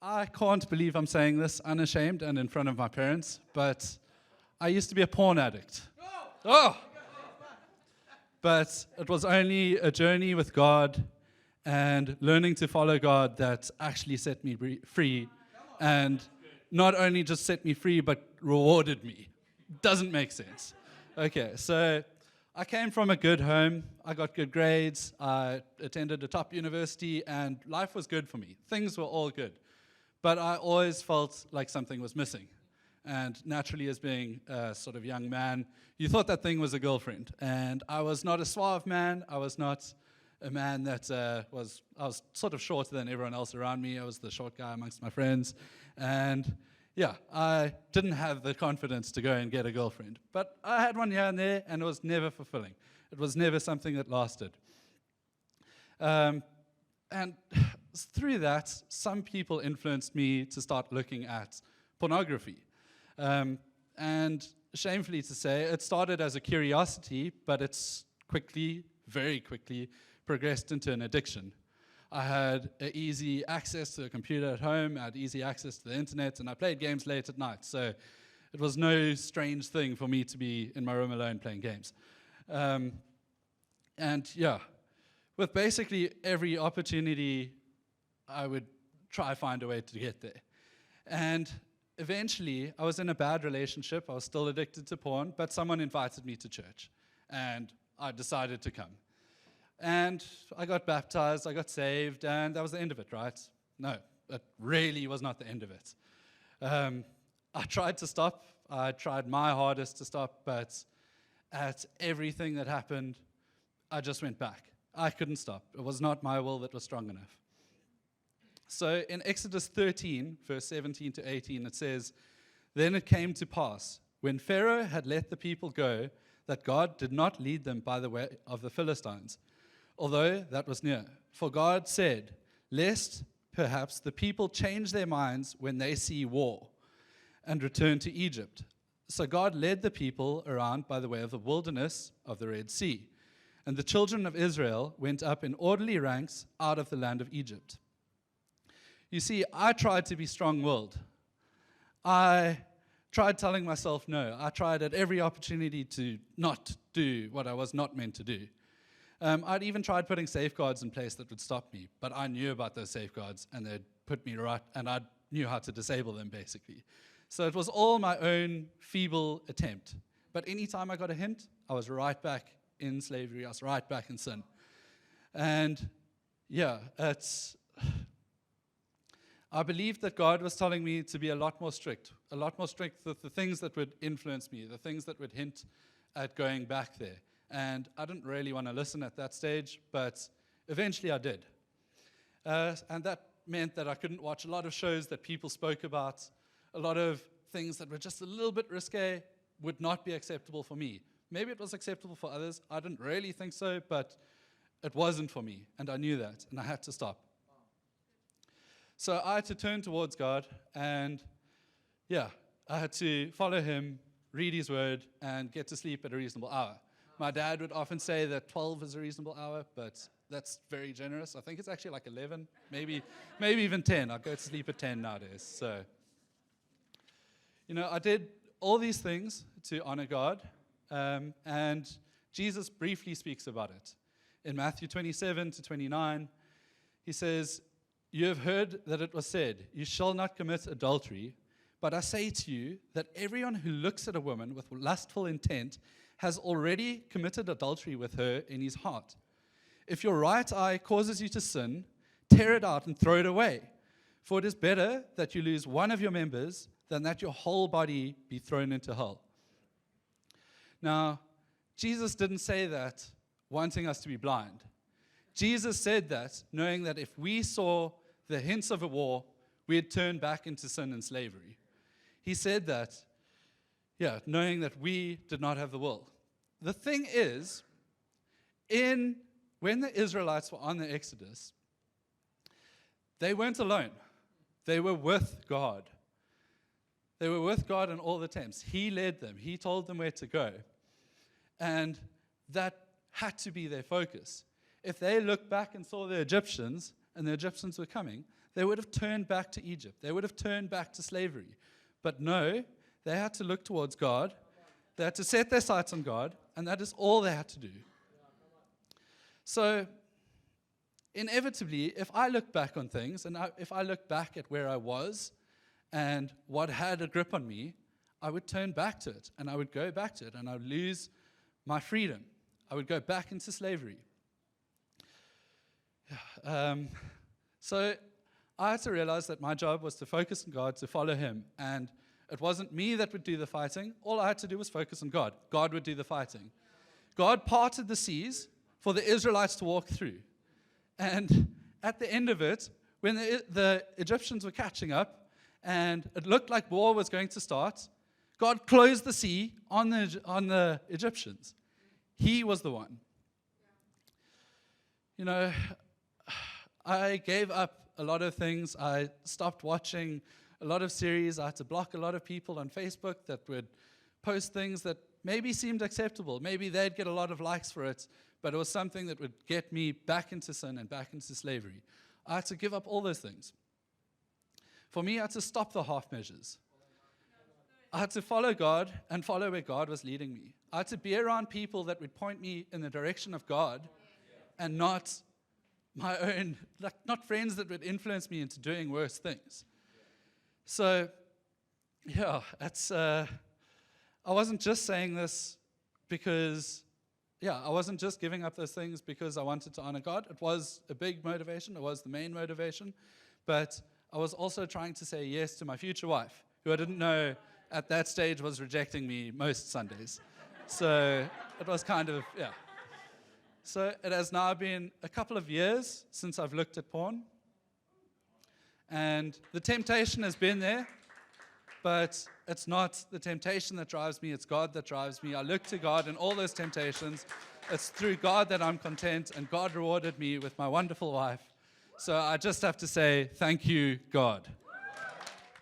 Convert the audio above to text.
I can't believe I'm saying this unashamed and in front of my parents, but I used to be a porn addict. Oh! But it was only a journey with God and learning to follow God that actually set me free. And not only just set me free, but rewarded me. Doesn't make sense. Okay, so I came from a good home. I got good grades. I attended a top university, and life was good for me. Things were all good. But I always felt like something was missing. And naturally, as being a sort of young man, you thought that thing was a girlfriend. And I was not a suave man. I was not a man that I was sort of shorter than everyone else around me. I was the short guy amongst my friends. And yeah, I didn't have the confidence to go and get a girlfriend. But I had one here and there, and it was never fulfilling. It was never something that lasted. And through that, some people influenced me to start looking at pornography. And shamefully to say, it started as a curiosity, but it's quickly, very quickly, progressed into an addiction. I had easy access to a computer at home, I had easy access to the internet, and I played games late at night. So it was no strange thing for me to be in my room alone playing games. And yeah, with basically every opportunity, I would try to find a way to get there. And eventually, I was in a bad relationship. I was still addicted to porn, but someone invited me to church, and I decided to come. And I got baptized, I got saved, and that was the end of it, right? No, it really was not the end of it. I tried to stop. I tried my hardest to stop, but at everything that happened, I just went back. I couldn't stop. It was not my will that was strong enough. So in Exodus 13, verse 17 to 18, it says, "Then it came to pass, when Pharaoh had let the people go, that God did not lead them by the way of the Philistines, although that was near. For God said, lest perhaps the people change their minds when they see war, and return to Egypt. So God led the people around by the way of the wilderness of the Red Sea, and the children of Israel went up in orderly ranks out of the land of Egypt." You see, I tried to be strong-willed. I tried telling myself no. I tried at every opportunity to not do what I was not meant to do. I'd even tried putting safeguards in place that would stop me, but I knew about those safeguards, and they'd put me right, and I knew how to disable them, basically. So it was all my own feeble attempt. But anytime I got a hint, I was right back in slavery. I was right back in sin. And yeah, I believed that God was telling me to be a lot more strict with the things that would influence me, the things that would hint at going back there. And I didn't really want to listen at that stage, but eventually I did. And that meant that I couldn't watch a lot of shows that people spoke about. A lot of things that were just a little bit risque would not be acceptable for me. Maybe it was acceptable for others. I didn't really think so, but it wasn't for me, and I knew that, and I had to stop. So I had to turn towards God, and yeah, I had to follow Him, read His Word, and get to sleep at a reasonable hour. My dad would often say that 12 is a reasonable hour, but that's very generous. I think it's actually like 11, maybe even 10. I go to sleep at 10 nowadays. So, I did all these things to honor God, and Jesus briefly speaks about it. In Matthew 27 to 29, He says, "You have heard that it was said, 'You shall not commit adultery.' But I say to you that everyone who looks at a woman with lustful intent has already committed adultery with her in his heart. If your right eye causes you to sin, tear it out and throw it away. For it is better that you lose one of your members than that your whole body be thrown into hell." Now, Jesus didn't say that wanting us to be blind. Jesus said that knowing that if we saw the hints of a war, we'd turn back into sin and slavery. He said that, knowing that we did not have the will. The thing is, when the Israelites were on the Exodus, they weren't alone. They were with God. They were with God in all the times. He led them. He told them where to go. And that had to be their focus. If they looked back and saw the Egyptians, and the Egyptians were coming, they would have turned back to Egypt. They would have turned back to slavery. But no, they had to look towards God. They had to set their sights on God, and that is all they had to do. So, inevitably, if I look back on things, and if I look back at where I was and what had a grip on me, I would turn back to it, and I would go back to it, and I would lose my freedom. I would go back into slavery. So I had to realize that my job was to focus on God, to follow Him, and it wasn't me that would do the fighting. All I had to do was focus on God. God would do the fighting. God parted the seas for the Israelites to walk through. And at the end of it, when the Egyptians were catching up, and it looked like war was going to start, God closed the sea on the Egyptians. He was the one. You know, I gave up a lot of things. I stopped watching a lot of series. I had to block a lot of people on Facebook that would post things that maybe seemed acceptable. Maybe they'd get a lot of likes for it, but it was something that would get me back into sin and back into slavery. I had to give up all those things. For me, I had to stop the half measures. I had to follow God and follow where God was leading me. I had to be around people that would point me in the direction of God and not my own, not friends that would influence me into doing worse things. So, yeah, I wasn't just saying this because, I wasn't just giving up those things because I wanted to honor God. It was a big motivation. It was the main motivation. But I was also trying to say yes to my future wife, who I didn't know at that stage was rejecting me most Sundays. So it was kind of, So it has now been a couple of years since I've looked at porn. And the temptation has been there, but it's not the temptation that drives me, it's God that drives me. I look to God in all those temptations. It's through God that I'm content, and God rewarded me with my wonderful wife. So I just have to say, thank you, God.